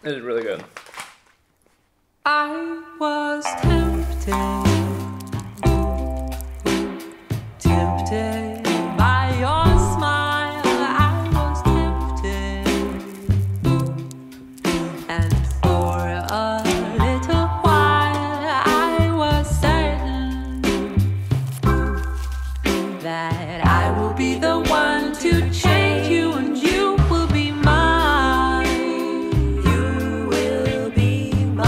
It is really good. I was tempted by your smile. I was tempted, and for a little while I was certain that I will be the one to change you, and you will be mine. You will be mine.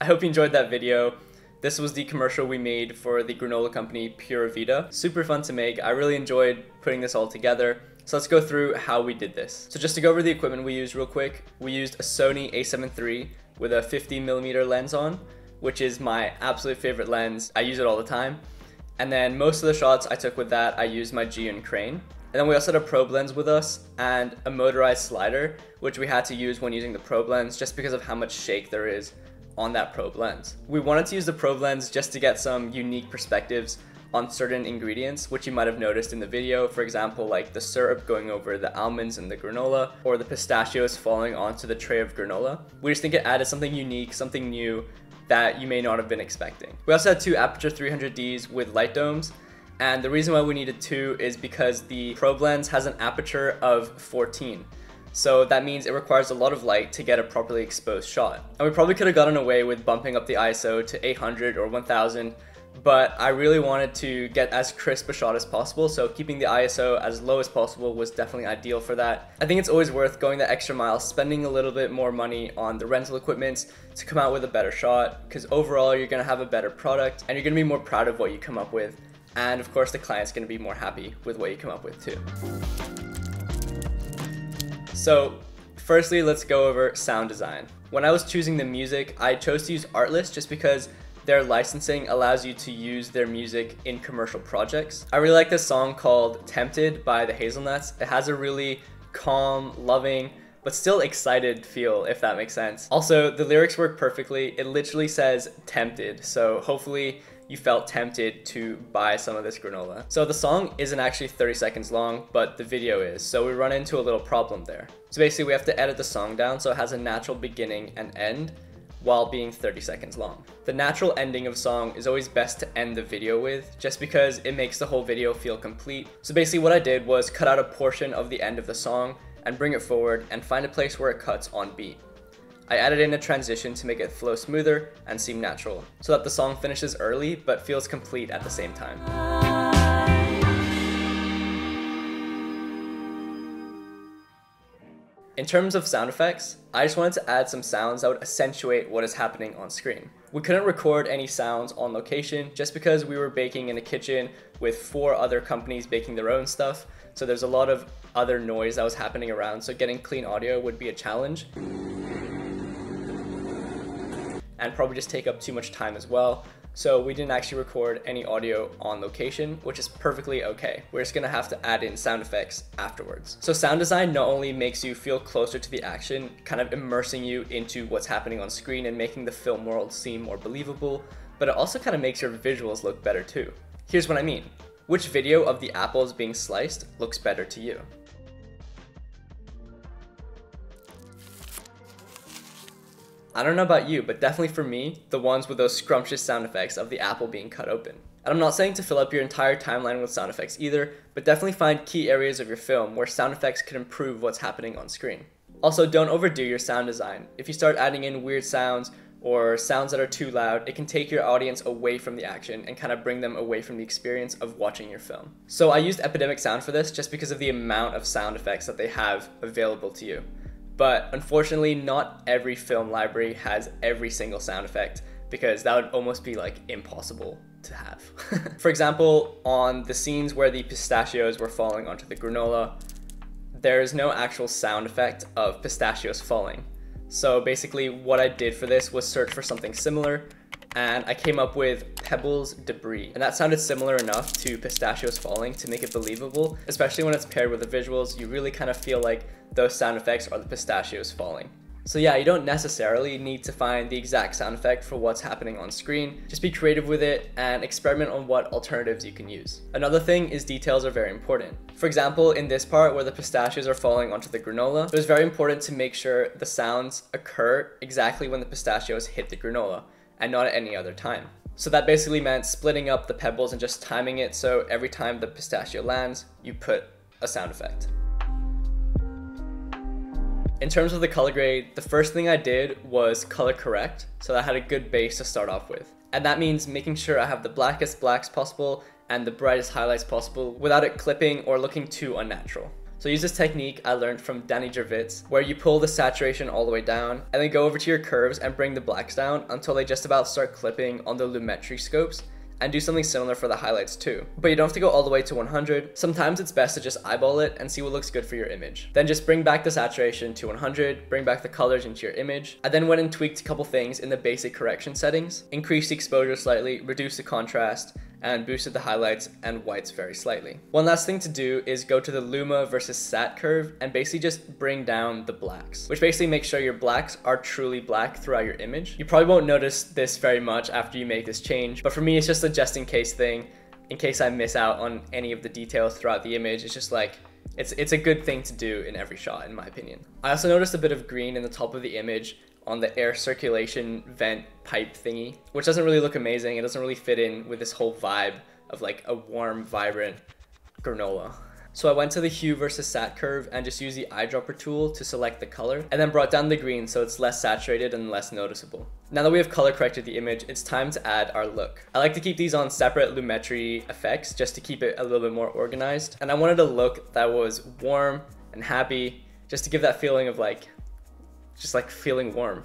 I hope you enjoyed that video. This was the commercial we made for the granola company PuraVida. Super fun to make. I really enjoyed putting this all together. So let's go through how we did this. So just to go over the equipment we used real quick, we used a Sony a7 III with a 50mm lens on, which is my absolute favorite lens. I use it all the time. And then most of the shots I took with that, I used my G crane. And then we also had a probe lens with us and a motorized slider, which we had to use when using the probe lens just because of how much shake there is on that probe lens. We wanted to use the probe lens just to get some unique perspectives on certain ingredients, which you might have noticed in the video. For example, like the syrup going over the almonds and the granola, or the pistachios falling onto the tray of granola. We just think it added something unique, something new that you may not have been expecting. We also had two Aperture 300Ds with light domes, and the reason why we needed two is because the probe lens has an aperture of 14. So that means it requires a lot of light to get a properly exposed shot. And we probably could have gotten away with bumping up the ISO to 800 or 1000, but I really wanted to get as crisp a shot as possible, so keeping the ISO as low as possible was definitely ideal for that. I think it's always worth going the extra mile, spending a little bit more money on the rental equipment to come out with a better shot, because overall you're going to have a better product and you're going to be more proud of what you come up with. And of course the client's going to be more happy with what you come up with too. So firstly, let's go over sound design. When I was choosing the music, I chose to use Artlist just because their licensing allows you to use their music in commercial projects. I really like this song called Tempted by the Hazelnuts. It has a really calm, loving, but still excited feel, if that makes sense. Also, the lyrics work perfectly. It literally says tempted, so hopefully you felt tempted to buy some of this granola. So the song isn't actually 30 seconds long, but the video is, so we run into a little problem there. So basically we have to edit the song down so it has a natural beginning and end while being 30 seconds long. The natural ending of song is always best to end the video with, just because it makes the whole video feel complete. So basically what I did was cut out a portion of the end of the song and bring it forward and find a place where it cuts on beat. I added in a transition to make it flow smoother and seem natural, so that the song finishes early but feels complete at the same time. In terms of sound effects, I just wanted to add some sounds that would accentuate what is happening on screen. We couldn't record any sounds on location just because we were baking in a kitchen with 4 other companies baking their own stuff, so there's a lot of other noise that was happening around, so getting clean audio would be a challenge. And probably just take up too much time as well. So we didn't actually record any audio on location, which is perfectly okay. We're just gonna have to add in sound effects afterwards. So sound design not only makes you feel closer to the action, kind of immersing you into what's happening on screen and making the film world seem more believable, but it also kind of makes your visuals look better too. Here's what I mean. Which video of the apples being sliced looks better to you? I don't know about you, but definitely for me, the ones with those scrumptious sound effects of the apple being cut open. And I'm not saying to fill up your entire timeline with sound effects either, but definitely find key areas of your film where sound effects could improve what's happening on screen. Also, don't overdo your sound design. If you start adding in weird sounds or sounds that are too loud, it can take your audience away from the action and kind of bring them away from the experience of watching your film. So I used Epidemic Sound for this just because of the amount of sound effects that they have available to you. But unfortunately, not every film library has every single sound effect, because that would almost be like impossible to have. For example, on the scenes where the pistachios were falling onto the granola, there is no actual sound effect of pistachios falling. So basically what I did for this was search for something similar, and I came up with pebbles debris, and that sounded similar enough to pistachios falling to make it believable, especially when it's paired with the visuals. You really kind of feel like those sound effects are the pistachios falling. So yeah, you don't necessarily need to find the exact sound effect for what's happening on screen. Just be creative with it and experiment on what alternatives you can use. Another thing is details are very important. For example, in this part where the pistachios are falling onto the granola, it was very important to make sure the sounds occur exactly when the pistachios hit the granola and not at any other time. So that basically meant splitting up the pebbles and just timing it so every time the pistachio lands, you put a sound effect. In terms of the color grade, the first thing I did was color correct, so I had a good base to start off with. And that means making sure I have the blackest blacks possible and the brightest highlights possible without it clipping or looking too unnatural. So use this technique I learned from Danny Gervitz, where you pull the saturation all the way down and then go over to your curves and bring the blacks down until they just about start clipping on the lumetri scopes, and do something similar for the highlights too. But you don't have to go all the way to 100. Sometimes it's best to just eyeball it and see what looks good for your image. Then just bring back the saturation to 100, bring back the colors into your image. I then went and tweaked a couple things in the basic correction settings, increased the exposure slightly, reduced the contrast, and boosted the highlights and whites very slightly. One last thing to do is go to the Luma versus Sat curve and basically just bring down the blacks, which basically makes sure your blacks are truly black throughout your image. You probably won't notice this very much after you make this change, but for me it's just a just in case thing, in case I miss out on any of the details throughout the image. It's just like, it's a good thing to do in every shot, in my opinion. I also noticed a bit of green in the top of the image on the air circulation vent pipe thingy, which doesn't really look amazing. It doesn't really fit in with this whole vibe of like a warm, vibrant granola. So I went to the hue versus sat curve and just used the eyedropper tool to select the color, and then brought down the green so it's less saturated and less noticeable. Now that we have color corrected the image, it's time to add our look. I like to keep these on separate lumetri effects just to keep it a little bit more organized, and I wanted a look that was warm and happy, just to give that feeling of like, just like feeling warm.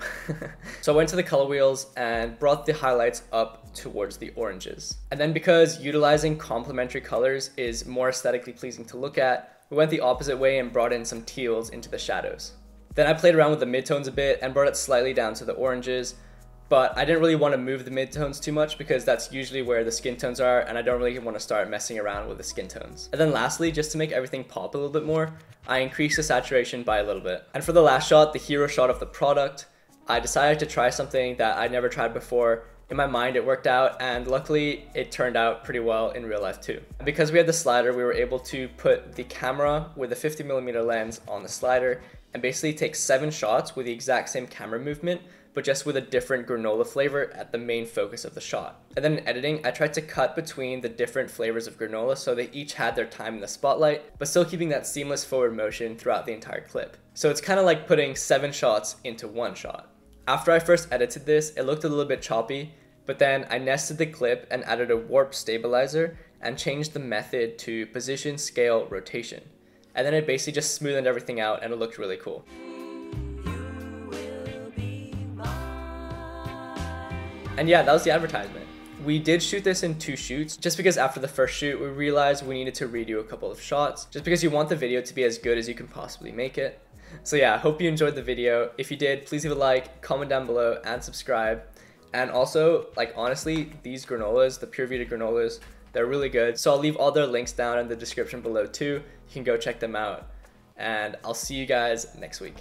So I went to the color wheels and brought the highlights up towards the oranges. And then because utilizing complementary colors is more aesthetically pleasing to look at, we went the opposite way and brought in some teals into the shadows. Then I played around with the midtones a bit and brought it slightly down to the oranges, but I didn't really want to move the midtones too much because that's usually where the skin tones are, and I don't really want to start messing around with the skin tones. And then lastly, just to make everything pop a little bit more, I increased the saturation by a little bit. And for the last shot, the hero shot of the product, I decided to try something that I'd never tried before. In my mind it worked out, and luckily it turned out pretty well in real life too. And because we had the slider, we were able to put the camera with a 50mm lens on the slider and basically take 7 shots with the exact same camera movement, but just with a different granola flavor at the main focus of the shot. And then in editing, I tried to cut between the different flavors of granola so they each had their time in the spotlight, but still keeping that seamless forward motion throughout the entire clip. So it's kind of like putting 7 shots into 1 shot. After I first edited this, it looked a little bit choppy, but then I nested the clip and added a warp stabilizer and changed the method to position, scale, rotation. And then it basically just smoothed everything out and it looked really cool. And yeah, that was the advertisement. We did shoot this in 2 shoots, just because after the first shoot, we realized we needed to redo a couple of shots, just because you want the video to be as good as you can possibly make it. So yeah, hope you enjoyed the video. If you did, please leave a like, comment down below, and subscribe. And also, like honestly, these granolas, the PuraVida granolas, they're really good. So I'll leave all their links down in the description below too. You can go check them out. And I'll see you guys next week.